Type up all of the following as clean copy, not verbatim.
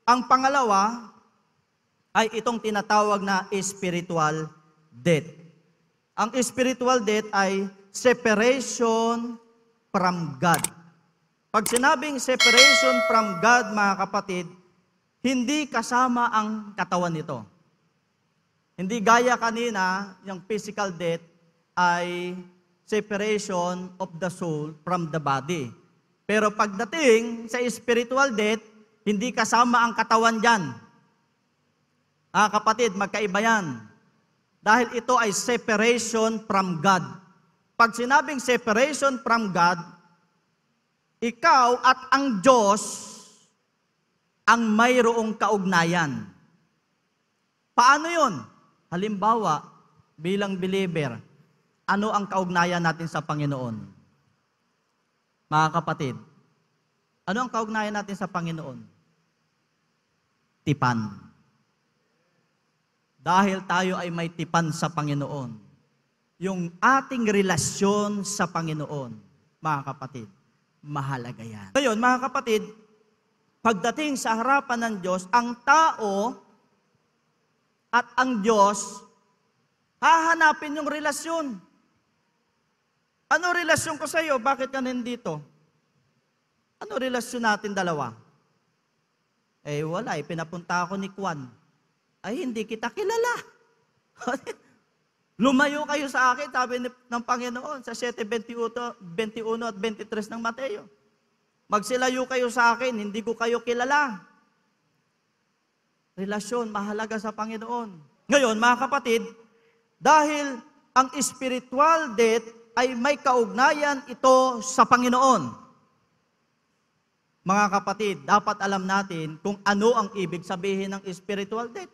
Ang pangalawa ay itong tinatawag na spiritual death. Ang spiritual death ay separation from God. Pag sinabing separation from God, mga kapatid, hindi kasama ang katawan nito. Hindi gaya kanina, yung physical death ay separation of the soul from the body. Pero pagdating sa spiritual death, hindi kasama ang katawan dyan. Kapatid, magkaiba yan. Dahil ito ay separation from God. Pag sinabing separation from God, ikaw at ang Diyos ang mayroong kaugnayan. Paano yun? Halimbawa, bilang believer, ano ang kaugnayan natin sa Panginoon? Mga kapatid, ano ang kaugnayan natin sa Panginoon? Tipan. Dahil tayo ay may tipan sa Panginoon, yung ating relasyon sa Panginoon, mga kapatid, mahalaga yan. Ngayon, mga kapatid, pagdating sa harapan ng Diyos, ang tao at ang Diyos, hahanapin yung relasyon. Ano relasyon ko sa iyo? Bakit ka nandito? Ano relasyon natin dalawa? Wala, pinapunta ako ni Kwan. Ay, hindi kita kilala. Lumayo kayo sa akin, sabi ng Panginoon sa 7:21 at 23 ng Mateo. Magsilayo kayo sa akin, hindi ko kayo kilala. Relasyon, mahalaga sa Panginoon. Ngayon, mga kapatid, dahil ang spiritual death ay may kaugnayan ito sa Panginoon. Mga kapatid, dapat alam natin kung ano ang ibig sabihin ng spiritual death.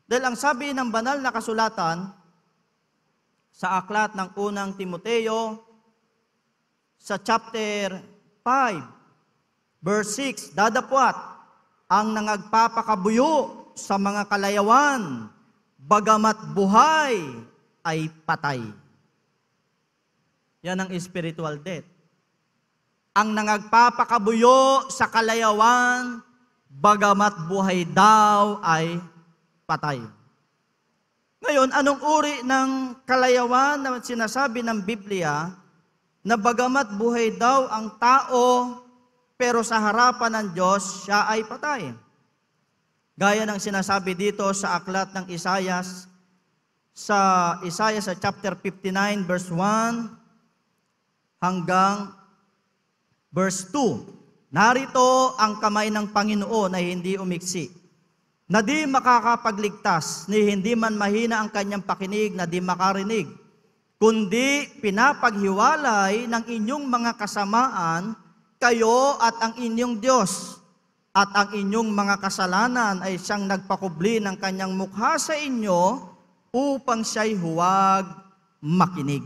Dahil ang sabi ng banal na kasulatan sa aklat ng unang Timoteo sa chapter 5, verse 6, dadapwat ang nangagpapakabuyo sa mga kalayawan, bagamat buhay ay patay. Yan ang spiritual death. Ang nangagpapakabuyo sa kalayawan, bagamat buhay daw ay patay. Ngayon, anong uri ng kalayawan na sinasabi ng Biblia na bagamat buhay daw ang tao, pero sa harapan ng Diyos, siya ay patay? Gaya ng sinasabi dito sa aklat ng Isaias, sa chapter 59, verse 1 hanggang verse 2. Narito ang kamay ng Panginoon ay hindi umiksi, na di makakapagligtas, ni hindi man mahina ang kanyang pakinig, na di makarinig, kundi pinapaghiwalay ng inyong mga kasamaan, kayo at ang inyong Diyos, at ang inyong mga kasalanan ay siyang nagpakubli ng kanyang mukha sa inyo, upang siya'y huwag makinig.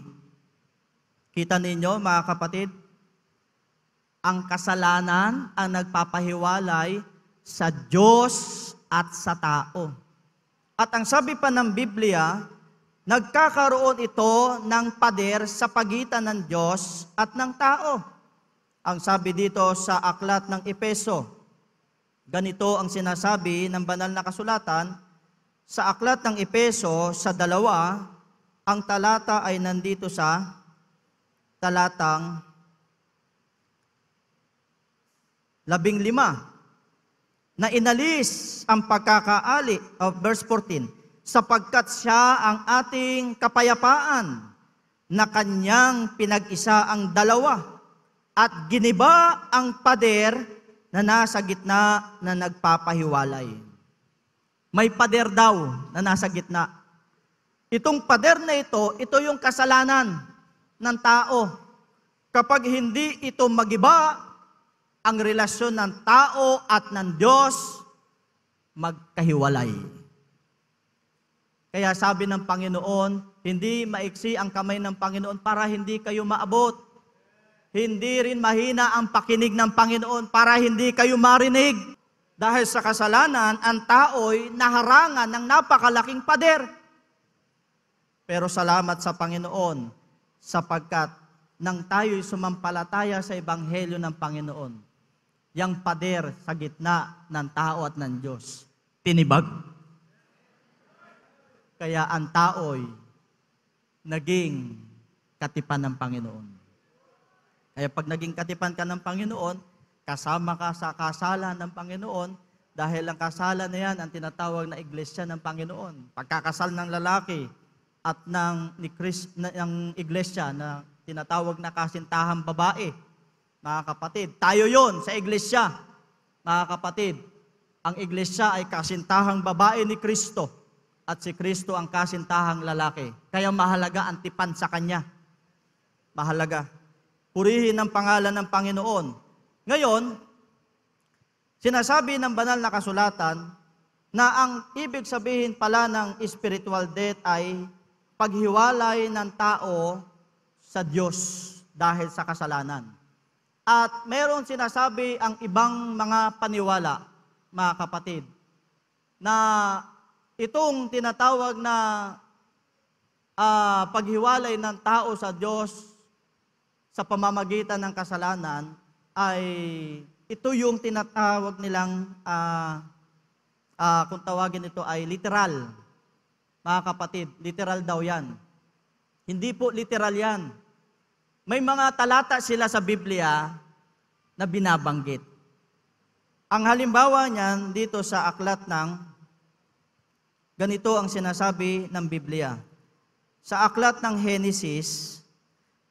Kita ninyo, mga kapatid, ang kasalanan ang nagpapahiwalay sa Diyos at sa tao. At ang sabi pa ng Biblia, nagkakaroon ito ng pader sa pagitan ng Diyos at ng tao. Ang sabi dito sa aklat ng Efeso, ganito ang sinasabi ng banal na kasulatan, sa aklat ng Efeso sa 2, ang talata ay nandito sa talatang 15, na inalis ang pagkakaali, verse 14, sapagkat siya ang ating kapayapaan, na kanyang pinag-isa ang dalawa, at giniba ang pader na nasa gitna na nagpapahiwalay. May pader daw na nasa gitna. Itong pader na ito yung kasalanan ng tao. Kapag hindi ito magiba, ang relasyon ng tao at ng Diyos magkahiwalay. Kaya sabi ng Panginoon, hindi maiksi ang kamay ng Panginoon para hindi kayo maabot. Hindi rin mahina ang pakinig ng Panginoon para hindi kayo marinig. Dahil sa kasalanan, ang tao'y naharangan ng napakalaking pader. Pero salamat sa Panginoon, sapagkat nang tayo'y sumampalataya sa Ebanghelyo ng Panginoon, yang pader sa gitna ng tao at ng Diyos. Tinibag. Kaya ang tao'y naging katipan ng Panginoon. Kaya pag naging katipan ka ng Panginoon, kasama ka sa kasalan ng Panginoon, dahil ang kasalan na yan ang tinatawag na iglesia ng Panginoon. Pagkakasal ng lalaki at ng iglesia na tinatawag na kasintahang babae, mga kapatid. Tayo yon sa iglesia, mga kapatid. Ang iglesia ay kasintahang babae ni Kristo at si Kristo ang kasintahang lalaki. Kaya mahalaga ang tipan sa Kanya. Mahalaga. Purihin ang pangalan ng Panginoon. Ngayon, sinasabi ng banal na kasulatan na ang ibig sabihin pala ng spiritual death ay paghiwalay ng tao sa Diyos dahil sa kasalanan. At mayroon sinasabi ang ibang mga paniwala, mga kapatid, na itong tinatawag na paghiwalay ng tao sa Diyos sa pamamagitan ng kasalanan ay ito yung tinatawag nilang, kung tawagin ito ay literal. Mga kapatid, literal daw yan. Hindi po literal yan. May mga talata sila sa Biblia na binabanggit. Ang halimbawa niyan dito sa aklat ng, ganito ang sinasabi ng Biblia. Sa aklat ng Genesis,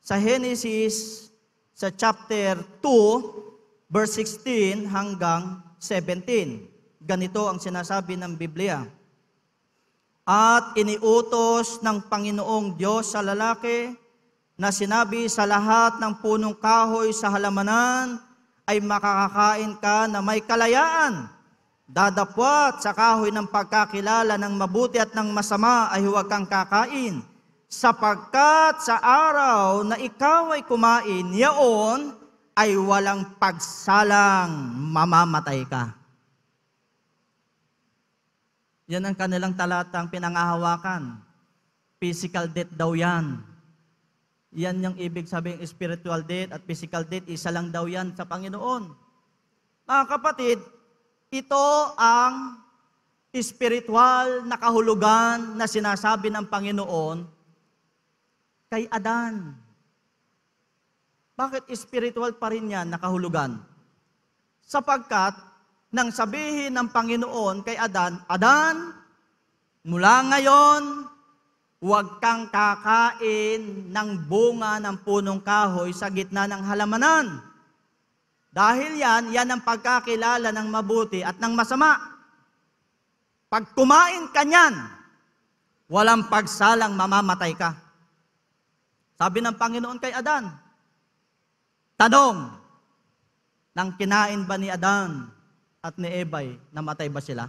sa chapter 2, verse 16 hanggang 17. Ganito ang sinasabi ng Biblia. At iniutos ng Panginoong Diyos sa lalaki na sinabi, sa lahat ng punong kahoy sa halamanan ay makakakain ka na may kalayaan. Dadapwat sa kahoy ng pagkakilala ng mabuti at ng masama ay huwag kang kakain. Sapagkat sa araw na ikaw ay kumain, yaon ay walang pagsalang, mamamatay ka. Yan ang kanilang talatang pinangahawakan. Physical death daw yan. Yan yung ibig sabihin spiritual death at physical death, isa lang daw yan sa Panginoon. Mga kapatid, ito ang spiritual na kahulugan na sinasabi ng Panginoon kay Adan. Bakit spiritual pa rin yan na kahulugan? Sapagkat nang sabihin ng Panginoon kay Adan, Adan, mula ngayon, huwag kang kakain ng bunga ng punong kahoy sa gitna ng halamanan. Dahil yan ang pagkakilala ng mabuti at ng masama. Pag kumain ka niyan, walang pagsalang, mamamatay ka. Sabi ng Panginoon kay Adan. Tanong, nang kinain ba ni Adan at ni Ebay, namatay ba sila?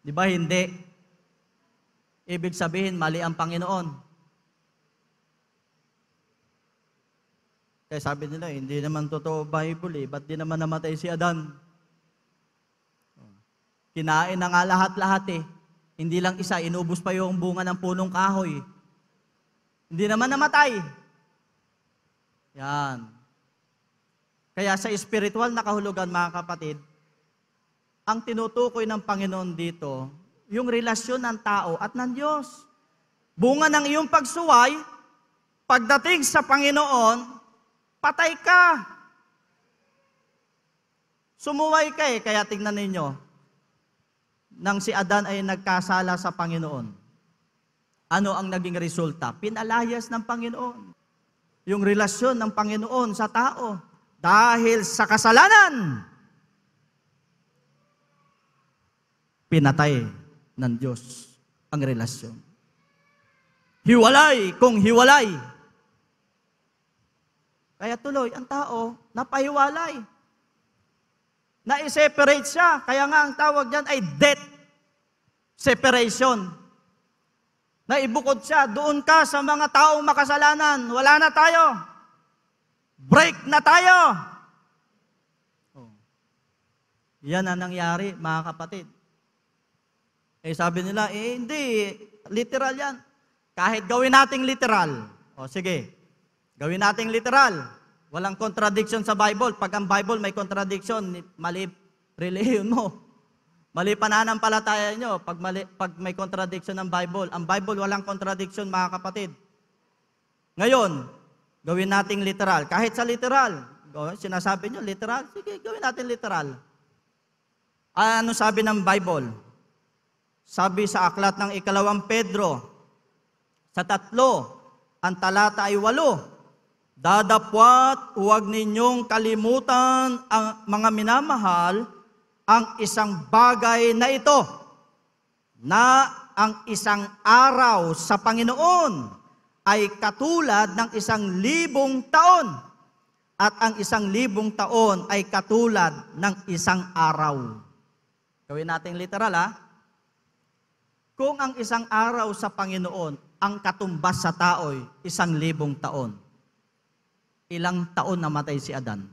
Di ba hindi? Ibig sabihin, mali ang Panginoon. Kaya sabi nila, hindi naman totoo Bible ba't di naman namatay si Adan? Kinain na nga lahat-lahat Hindi lang isa, inubos pa yung bunga ng punong kahoy. Hindi naman namatay. Yan. Kaya sa spiritual na kahulugan, mga kapatid, ang tinutukoy ng Panginoon dito, yung relasyon ng tao at ng Diyos. Bunga ng iyong pagsuway, pagdating sa Panginoon, patay ka. Sumuway ka kaya tingnan ninyo, nang si Adan ay nagkasala sa Panginoon. Ano ang naging resulta? Pinalayas ng Panginoon. Yung relasyon ng Panginoon sa tao. Dahil sa kasalanan, pinatay ng Diyos ang relasyon. Hiwalay kung hiwalay. Kaya tuloy, ang tao, napahiwalay. Na-separate siya. Kaya nga ang tawag dyan ay death separation. Naibukod siya, doon ka sa mga taong makasalanan. Wala na tayo. Break na tayo. Yan ang nangyari, mga kapatid. Sabi nila, hindi, literal yan. Kahit gawin nating literal. Sige, gawin nating literal. Walang contradiction sa Bible. Pag ang Bible may contradiction, mali relihiyon mo. Mali pananampalataya nyo pag may contradiction ng Bible. Ang Bible walang contradiction, mga kapatid. Ngayon, gawin nating literal. Kahit sa literal, sinasabi nyo literal, sige, gawin natin literal. Ano sabi ng Bible? Sabi sa aklat ng 2 Pedro, sa 3, ang talata ay 8, dadapwat, huwag ninyong kalimutan ang mga minamahal, ang isang bagay na ito, na ang isang araw sa Panginoon ay katulad ng 1,000 taon, at ang 1,000 taon ay katulad ng isang araw. Gawin natin literal, ha? Kung ang isang araw sa Panginoon, ang katumbas sa tao'y 1,000 taon, ilang taon namatay si Adan?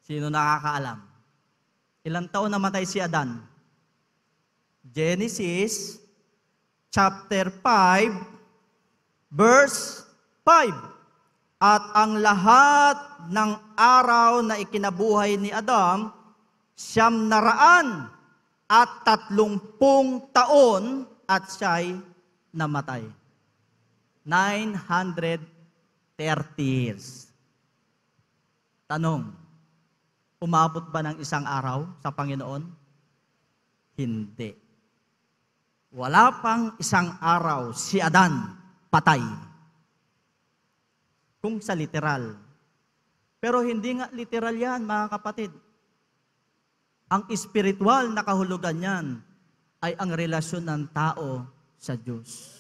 Sino nakakaalam? Ilang taon namatay si Adan? Genesis chapter 5, verse 5. At ang lahat ng araw na ikinabuhay ni Adam, 930 taon at siya'y namatay. 930 years. Tanong, umabot ba ng isang araw sa Panginoon? Hindi. Wala pang isang araw si Adan patay. Kung sa literal. Pero hindi nga literal yan, mga kapatid. Ang espiritual na kahulugan yan ay ang relasyon ng tao sa Diyos.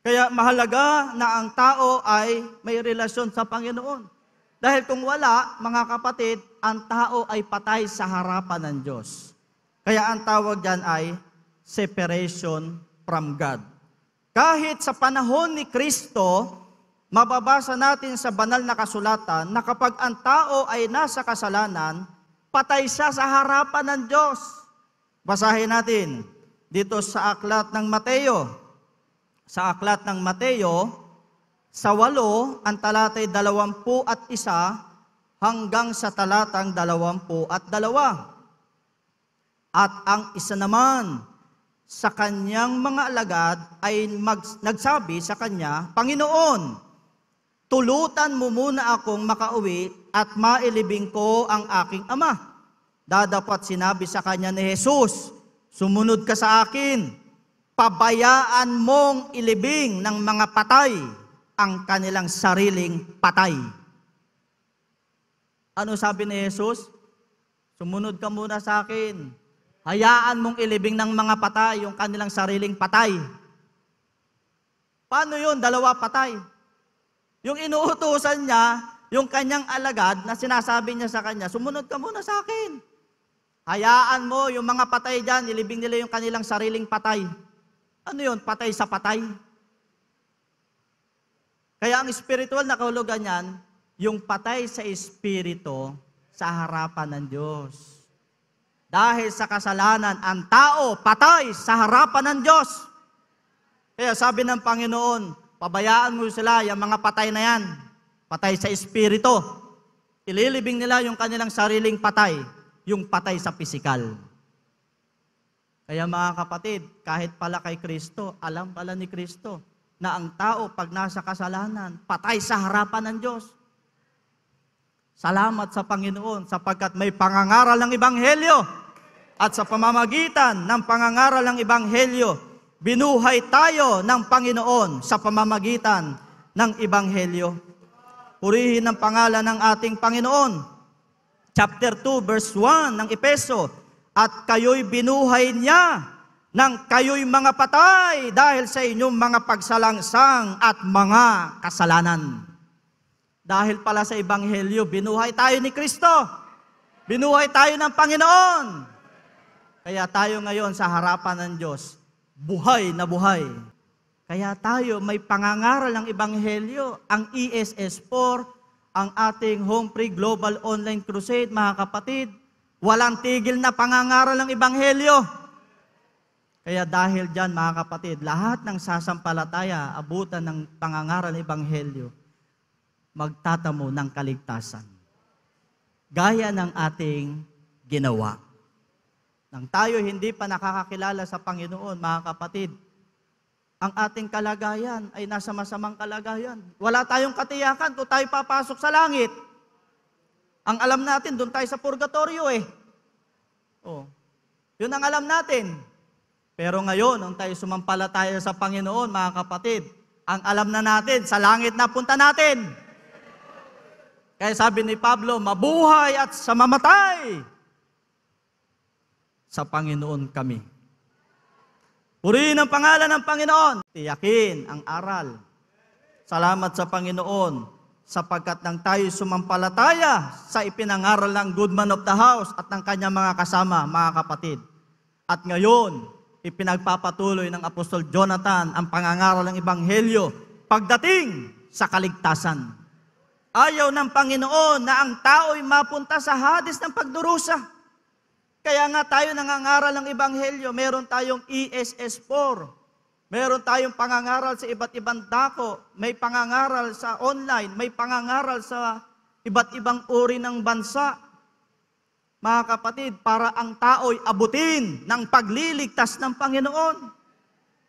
Kaya mahalaga na ang tao ay may relasyon sa Panginoon. Dahil kung wala, mga kapatid, ang tao ay patay sa harapan ng Diyos. Kaya ang tawag dyan ay separation from God. Kahit sa panahon ni Kristo, mababasa natin sa banal na kasulatan na kapag ang tao ay nasa kasalanan, patay siya sa harapan ng Diyos. Basahin natin dito sa aklat ng Mateo. Sa aklat ng Mateo, sa 8, ang talatay 21 hanggang sa talatang 22. At ang isa naman sa kanyang mga alagad ay nagsabi sa kanya, Panginoon, tulutan mo muna akong makauwi at mailibing ko ang aking ama. Dadapat sinabi sa kanya ni Jesus, sumunod ka sa akin. Pabayaan mong ilibing ng mga patay ang kanilang sariling patay. Ano sabi ni Jesus? Sumunod ka muna sa akin. Hayaan mong ilibing ng mga patay yung kanilang sariling patay. Paano yun? 2 patay. Yung inuutusan niya, yung kanyang alagad na sinasabi niya sa kanya, sumunod ka muna sa akin. Hayaan mo yung mga patay dyan, ilibing nila yung kanilang sariling patay. Ano yun? Patay sa patay. Kaya ang spiritual na kahulugan niyan, yung patay sa espiritu sa harapan ng Diyos. Dahil sa kasalanan, ang tao patay sa harapan ng Diyos. Kaya sabi ng Panginoon, pabayaan mo sila, yung mga patay na yan, patay sa espiritu. Ililibing nila yung kanilang sariling patay, yung patay sa pisikal. Kaya mga kapatid, kahit pala kay Kristo, alam pala ni Kristo na ang tao pag nasa kasalanan, patay sa harapan ng Diyos. Salamat sa Panginoon sapagkat may pangangaral ng Ebanghelyo at sa pamamagitan ng pangangaral ng Ebanghelyo, binuhay tayo ng Panginoon sa pamamagitan ng Ebanghelyo. Purihin ang pangalan ng ating Panginoon. Chapter 2, verse 1 ng Efeso, at kayo'y binuhay niya nang kayo'y mga patay dahil sa inyong mga pagsalangsang at mga kasalanan. Dahil pala sa Ebanghelyo, binuhay tayo ni Kristo. Binuhay tayo ng Panginoon. Kaya tayo ngayon sa harapan ng Diyos, buhay na buhay. Kaya tayo may pangangaral ng Ebanghelyo, ang ESS4, ang ating Home Free Global Online Crusade, mga kapatid. Walang tigil na pangangaral ng Ebanghelyo. Kaya dahil dyan, mga kapatid, lahat ng sasampalataya, abutan ng pangangaral ng Ebanghelyo, magtatamo ng kaligtasan. Gaya ng ating ginawa. Nang tayo hindi pa nakakakilala sa Panginoon, mga kapatid, ang ating kalagayan ay nasa masamang kalagayan. Wala tayong katiyakan kung tayo papasok sa langit. Ang alam natin, doon tayo sa purgatorio eh. Oh, yun ang alam natin. Pero ngayon, nung tayo sumampalataya sa Panginoon, mga kapatid, ang alam na natin, sa langit na punta natin. Kaya sabi ni Pablo, mabuhay at sa mamatay, sa Panginoon kami. Purihin ang pangalan ng Panginoon. Tiyakin ang aral. Salamat sa Panginoon, sapagkat nang tayo sumampalataya sa ipinangaral ng good man of the house at ng kanyang mga kasama, mga kapatid. At ngayon, ipinagpapatuloy ng Apostol Jonathan ang pangangaral ng Ebanghelyo pagdating sa kaligtasan. Ayaw ng Panginoon na ang tao'y mapunta sa Hades ng pagdurusa. Kaya nga tayo nangangaral ng Ebanghelyo, meron tayong ESS4, meron tayong pangangaral sa iba't ibang dako, may pangangaral sa online, may pangangaral sa iba't ibang uri ng bansa. Mga kapatid, para ang tao'y abutin ng pagliligtas ng Panginoon.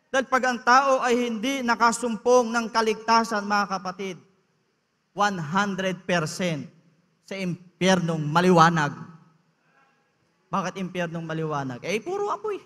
Dahil pag ang tao ay hindi nakasumpong ng kaligtasan, mga kapatid, 100% sa impyernong maliwanag. Bakit impyernong maliwanag? Eh, puro apoy.